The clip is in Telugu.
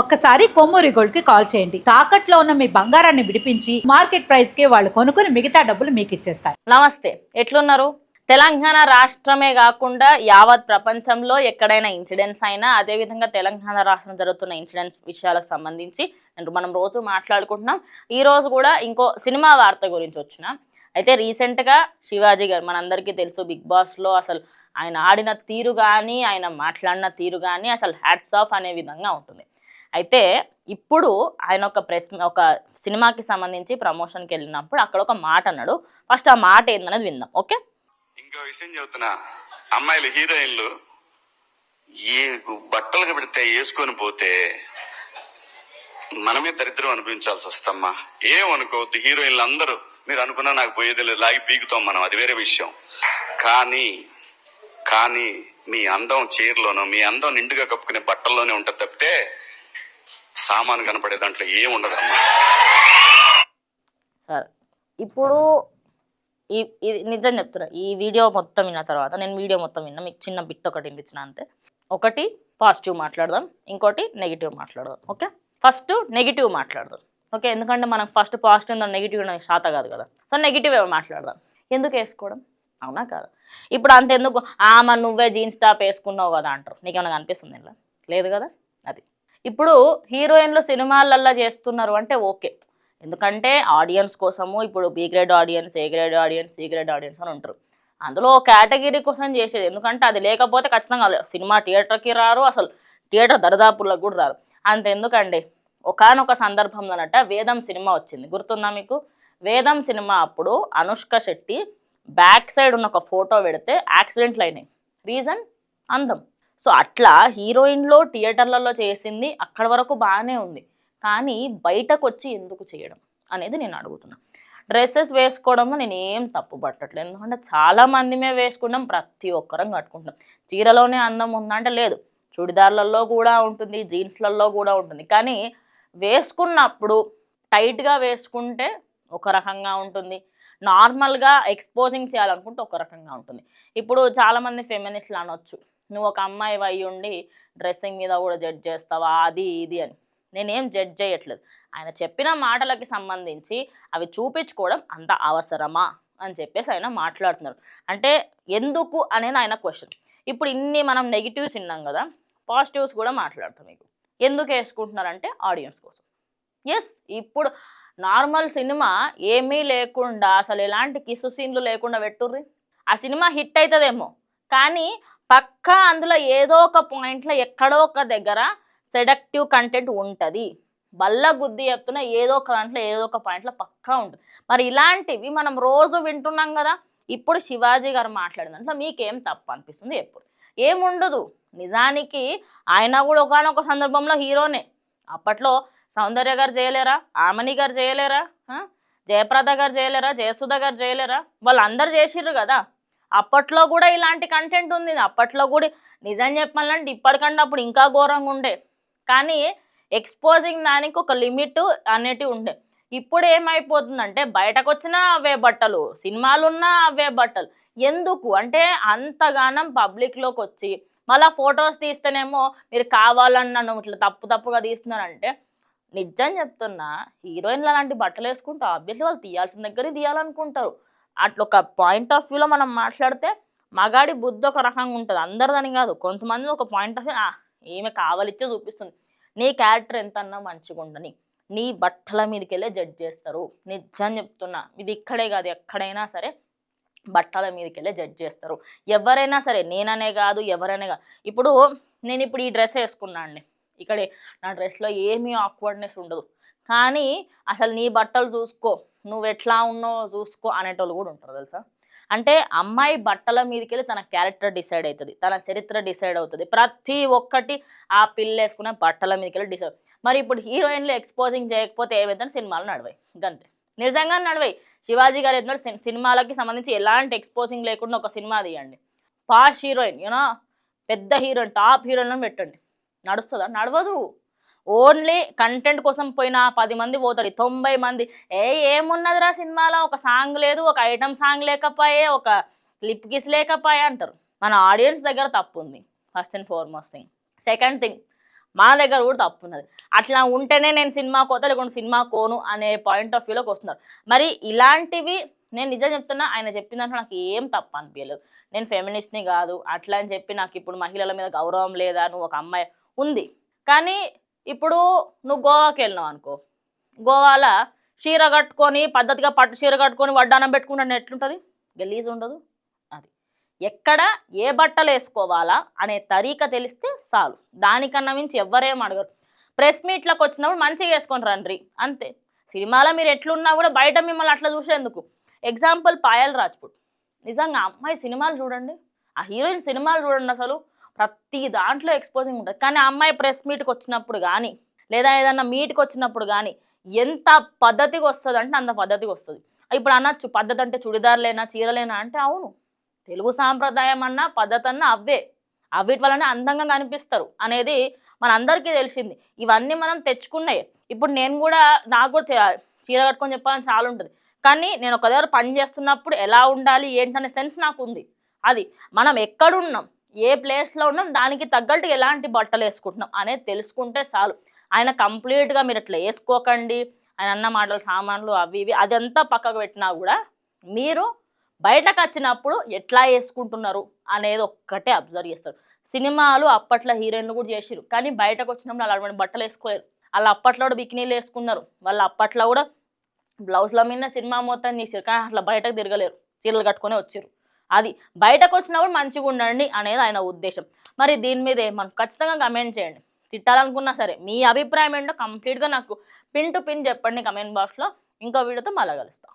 ఒక్కసారి కొమ్మూరి గోల్డ్ కి కాల్ చేయండి. తాకట్లో ఉన్న మీ బంగారాన్ని విడిపించి మార్కెట్ ప్రైస్ కి వాళ్ళు కొనుక్కుని మిగతా డబ్బులు మీకు ఇచ్చేస్తారు. నమస్తే, ఎట్లున్నారు? తెలంగాణ రాష్ట్రమే కాకుండా యావత్ ప్రపంచంలో ఎక్కడైనా ఇన్సిడెంట్స్ అయినా, అదేవిధంగా తెలంగాణ రాష్ట్రం జరుగుతున్న ఇన్సిడెంట్స్ విషయాలకు సంబంధించి మనం రోజు మాట్లాడుకుంటున్నాం. ఈ రోజు కూడా ఇంకో సినిమా వార్త గురించి వచ్చిన అయితే రీసెంట్గా శివాజీ గారు మనందరికీ తెలుసు, బిగ్ బాస్లో అసలు ఆయన ఆడిన తీరు కానీ ఆయన మాట్లాడిన తీరు కానీ అసలు హ్యాట్స్ ఆఫ్ అనే విధంగా ఉంటుంది. అయితే ఇప్పుడు ఆయన ఒక సినిమాకి సంబంధించి ప్రమోషన్కి వెళ్ళినప్పుడు అక్కడ ఒక మాట అన్నాడు. ఫస్ట్ ఆ మాట ఏందనేది విందాం. ఓకే, ఇంకో విషయం చెబుతున్నా, అమ్మాయిలు హీరోయిన్లు ఏ బట్టలకు పెడితే వేసుకొని పోతే మనమే దరిద్రం అనిపించాల్సి వస్తమ్మా. ఏమనుకోవద్దు, హీరోయిన్లు అందరూ మీరు అనుకున్నా నాకు పోయేది లేదు, లాగి పీకుతాం మనం, అది వేరే విషయం. కానీ మీ అందం చీరలోనో మీ అందం నిండుగా కప్పుకునే బట్టల్లోనే ఉంటుంది తప్పితే సామాను కనపడే దాంట్లో ఏముండదమ్మా. సరే, ఇప్పుడు ఇది నిజం చెప్తున్నా. ఈ వీడియో మొత్తం విన్న తర్వాత నేను వీడియో మొత్తం విన్నా, మీకు చిన్న బిట్ ఒకటి వినిపించిన అంతే. ఒకటి పాజిటివ్ మాట్లాడదాం, ఇంకోటి నెగిటివ్ మాట్లాడదాం. ఓకే, ఫస్ట్ నెగిటివ్ మాట్లాడదాం. ఓకే, ఎందుకంటే మనకు ఫస్ట్ పాజిటివ్ నెగిటివ్ శాత కాదు కదా. సో నెగిటివ్ మాట్లాడదాం. ఎందుకు వేసుకోవడం, అవునా కాదు? ఇప్పుడు అంతెందుకు మరి నువ్వే జీన్స్ టాప్ వేసుకున్నావు కదా అంటారు. నీకేమైనా కనిపిస్తుంది ఇలా? లేదు కదా. అది ఇప్పుడు హీరోయిన్లు సినిమాలల్లో చేస్తున్నారు అంటే ఓకే, ఎందుకంటే ఆడియన్స్ కోసము. ఇప్పుడు B grade audiences, A grade audiences, C grade audiences అని ఉంటారు. అందులో కేటగిరీ కోసం చేసేది, ఎందుకంటే అది లేకపోతే ఖచ్చితంగా సినిమా థియేటర్కి రారు, అసలు థియేటర్ దరిదాపులకు కూడా రారు. అంతెందుకండి, ఒకానొక సందర్భంలోనట వేదం సినిమా వచ్చింది, గుర్తుందా మీకు? వేదం సినిమా అప్పుడు అనుష్క శెట్టి బ్యాక్ సైడ్ ఉన్న ఒక ఫోటో పెడితే యాక్సిడెంట్లు అయినాయి. రీజన్ అందం. సో అట్లా హీరోయిన్లో థియేటర్లలో చేసింది అక్కడి వరకు బాగానే ఉంది, కానీ బయటకు వచ్చి ఎందుకు చేయడం అనేది నేను అడుగుతున్నా. డ్రెస్సెస్ వేసుకోవడంలో నేను ఏం తప్పు పట్టట్లేదు, ఎందుకంటే చాలామంది మేము వేసుకున్నాం, ప్రతి ఒక్కరం కట్టుకుంటాం. చీరలోనే అందం ఉందంటే లేదు, చుడిదార్లలో కూడా ఉంటుంది, జీన్స్లలో కూడా ఉంటుంది. కానీ వేసుకున్నప్పుడు టైట్గా వేసుకుంటే ఒక రకంగా ఉంటుంది, నార్మల్గా ఎక్స్పోజింగ్ చేయాలనుకుంటే ఒక రకంగా ఉంటుంది. ఇప్పుడు చాలామంది ఫెమినిస్ట్లు అనొచ్చు, నువ్వు ఒక అమ్మాయి అయి ఉండి డ్రెస్సింగ్ మీద కూడా జడ్జ్ చేస్తావా అది ఇది అని. నేనేం జడ్జ్ చేయట్లేదు, ఆయన చెప్పిన మాటలకి సంబంధించి అవి చూపించుకోవడం అంత అవసరమా అని చెప్పేసి ఆయన మాట్లాడుతున్నారు. అంటే ఎందుకు అనేది ఆయన క్వశ్చన్. ఇప్పుడు ఇన్ని మనం నెగిటివ్స్ విన్నాం కదా, పాజిటివ్స్ కూడా మాట్లాడతాం. మీకు ఎందుకు వేసుకుంటున్నారంటే ఆడియన్స్ కోసం. ఎస్, ఇప్పుడు నార్మల్ సినిమా ఏమీ లేకుండా అసలు ఎలాంటి కిస్సు సీన్లు లేకుండా పెట్టుర్రి, ఆ సినిమా హిట్ అవుతుందేమో, కానీ పక్కా అందులో ఏదో ఒక పాయింట్లో ఎక్కడో ఒక దగ్గర సెడక్టివ్ కంటెంట్ ఉంటుంది. బల్ల గుద్ది చెప్తున్నా, ఏదో ఒక దాంట్లో ఏదో ఒక పాయింట్లో పక్కా ఉంటుంది. మరి ఇలాంటివి మనం రోజు వింటున్నాం కదా. ఇప్పుడు శివాజీ గారు మాట్లాడిన దాంట్లో మీకేం తప్పు అనిపిస్తుంది? ఎప్పుడు ఏముండదు. నిజానికి ఆయన కూడా ఒకానొక సందర్భంలో హీరోనే. అప్పట్లో సౌందర్య గారు చేయలేరా, ఆమని గారు చేయలేరా, జయప్రద గారు చేయలేరా, జయసుధ గారు చేయలేరా? వాళ్ళందరూ చేసిర్రు కదా. అప్పట్లో కూడా ఇలాంటి కంటెంట్ ఉంది. అప్పట్లో కూడా నిజం చెప్పాలంటే ఇప్పటికంటే అప్పుడు ఇంకా ఘోరంగా ఉండే, కానీ ఎక్స్పోజింగ్ దానికి ఒక లిమిట్ అనేటివి ఉండే. ఇప్పుడు ఏమైపోతుందంటే బయటకు వచ్చినా అవే బట్టలు, సినిమాలున్నా అవే బట్టలు. ఎందుకు అంటే అంతగానం పబ్లిక్లోకి వచ్చి మళ్ళీ ఫొటోస్ తీస్తేనేమో మీరు కావాలన్న ఇట్లా తప్పుగా తీస్తున్నారంటే, నిజం చెప్తున్నా, హీరోయిన్లు అలాంటి బట్టలు వేసుకుంటే ఆబ్వియస్లీ వాళ్ళు తీయాల్సిన దగ్గర తీయాలనుకుంటారు. అట్లా ఒక పాయింట్ ఆఫ్ వ్యూలో మనం మాట్లాడితే మగాడి బుద్ధి ఒక రకంగా ఉంటుంది, అందరిదని కాదు. కొంతమంది ఒక పాయింట్ ఆఫ్ వ్యూ ఏమి కావాలిచ్చే చూపిస్తుంది. నీ క్యారెక్టర్ ఎంతన్నా మంచిగా ఉండని నీ బట్టల మీదకి వెళ్ళే జడ్జ్ చేస్తారు. నిజం చెప్తున్నా, ఇది ఇక్కడే కాదు ఎక్కడైనా సరే బట్టల మీదకి వెళ్ళే జడ్జ్ చేస్తారు. ఎవరైనా సరే, నేననే కాదు ఎవరైనా కాదు. ఇప్పుడు నేను ఈ డ్రెస్ వేసుకున్నా అండి, ఇక్కడ నా డ్రెస్లో ఏమీ ఆక్వర్డ్నెస్ ఉండదు, కానీ అసలు నీ బట్టలు చూసుకో, నువ్వు ఎట్లా ఉన్నావో చూసుకో అనేటోళ్ళు కూడా ఉంటారు తెలుసా. అంటే అమ్మాయి బట్టల మీదకి వెళ్ళి తన క్యారెక్టర్ డిసైడ్ అవుతుంది, తన చరిత్ర డిసైడ్ అవుతుంది, ప్రతి ఒక్కటి ఆ పిల్ల వేసుకున్న బట్టల మీదకి వెళ్ళి డిసైడ్. మరి ఇప్పుడు హీరోయిన్లు ఎక్స్పోజింగ్ చేయకపోతే ఏమైందని సినిమాలు నడవాయి, గంతే. నిజంగా నడవాయి. శివాజీ గారు ఎదురు సినిమాలకి సంబంధించి ఎలాంటి ఎక్స్పోజింగ్ లేకుండా ఒక సినిమా తీయండి, పాష్ హీరోయిన్ పెద్ద హీరోయిన్, టాప్ హీరోయిన్ పెట్టండి, నడుస్తుందా? నడవదు. ఓన్లీ కంటెంట్ కోసం పోయిన 10 మంది పోతారు, 90 మంది ఏమున్నదిరా సినిమాలో, ఒక సాంగ్ లేదు, ఒక ఐటమ్ సాంగ్ లేకపోయే, ఒక లిప్ కిస్ లేకపోయే అంటారు. మన ఆడియన్స్ దగ్గర తప్పు ఉంది, first and foremost thing. Second thing, మన దగ్గర కూడా తప్పు ఉన్నది. అట్లా ఉంటేనే నేను సినిమా కోత లేకుంటే సినిమా కోను అనే పాయింట్ ఆఫ్ వ్యూలోకి వస్తున్నారు. మరి ఇలాంటివి నేను నిజం చెప్తున్నా, ఆయన చెప్పిన దాంట్లో నాకు ఏం తప్పు అనిపించలేదు. నేను ఫెమినిస్ట్ని కాదు అట్లా అని చెప్పి నాకు ఇప్పుడు మహిళల మీద గౌరవం లేదా, నువ్వు ఒక అమ్మాయి ఉంది. కానీ ఇప్పుడు నువ్వు గోవాకి వెళ్ళినావు అనుకో, గోవాలో చీర కట్టుకొని పద్ధతిగా పట్టు చీర కట్టుకొని వడ్డానం పెట్టుకుంటే ఎట్లుంటుంది? గలీజ్ ఉండదు. అది ఎక్కడ ఏ బట్టలు వేసుకోవాలా అనే తరీక తెలిస్తే చాలు, దానికన్నా మించి ఎవ్వరేం అడగరు. ప్రెస్ మీట్లకు వచ్చినప్పుడు మంచిగా వేసుకొని రండి అంతే. సినిమాలో మీరు ఎట్లున్నా కూడా బయట మిమ్మల్ని అట్లా చూసేందుకు. ఎగ్జాంపుల్ పాయల్ రాజ్పుట్, నిజంగా అమ్మాయి సినిమాలు చూడండి, ఆ హీరోయిన్ సినిమాలు చూడండి, అసలు ప్రతి దాంట్లో ఎక్స్పోజింగ్ ఉంటుంది. కానీ ఆ అమ్మాయి ప్రెస్ మీట్కి వచ్చినప్పుడు కానీ లేదా ఏదన్నా మీట్కి వచ్చినప్పుడు కానీ ఎంత పద్ధతిగా వస్తుంది అంటే అంత పద్ధతిగా వస్తుంది. ఇప్పుడు అనొచ్చు పద్ధతి అంటే చుడిదార్లేనా చీరలేనా అంటే అవును, తెలుగు సాంప్రదాయం అన్నా పద్ధతి అన్నా అవే, అవిటి వల్లనే అందంగా కనిపిస్తారు అనేది మనందరికీ తెలిసింది. ఇవన్నీ మనం తెచ్చుకున్నాయి. ఇప్పుడు నేను కూడా నాకు కూడా చీర కట్టుకొని చెప్పాలని చాలా ఉంటుంది. కానీ నేను ఒక దగ్గర పని చేస్తున్నప్పుడు ఎలా ఉండాలి ఏంటనే సెన్స్ నాకు ఉంది. అది మనం ఎక్కడున్నాం, ఏ ప్లేస్లో ఉన్నాం, దానికి తగ్గట్టు ఎలాంటి బట్టలు వేసుకుంటున్నాం అనేది తెలుసుకుంటే చాలు. ఆయన కంప్లీట్గా మీరు అట్లా వేసుకోకండి, ఆయన అన్న మాటలు సామాన్లు అవి ఇవి అదంతా పక్కకు పెట్టినా కూడా మీరు బయటకు వచ్చినప్పుడు ఎట్లా వేసుకుంటున్నారు అనేది ఒక్కటే అబ్జర్వ్ చేస్తారు. సినిమాలు అప్పట్లో హీరోయిన్లు కూడా చేసిరు, కానీ బయటకు వచ్చినప్పుడు అలాంటి బట్టలు వేసుకోలేరు. వాళ్ళు అప్పట్లో కూడా బికినీలు వేసుకున్నారు, వాళ్ళు అప్పట్లో కూడా బ్లౌజ్ల మీద సినిమా మొత్తం తీసారు, కానీ అట్లా బయటకు తిరగలేరు, చీరలు కట్టుకొని వచ్చారు. అది బయటకు వచ్చినప్పుడు మంచిగా ఉండండి అనేది ఆయన ఉద్దేశం. మరి దీని మీద మనం ఖచ్చితంగా కమెంట్ చేయండి. తిట్టాలనుకున్నా సరే మీ అభిప్రాయం ఏంటో కంప్లీట్గా నాకు పిన్ టు పిన్ చెప్పండి కమెంట్ బాక్స్లో. ఇంకో వీడియోతో మళ్ళీ కలుస్తాం.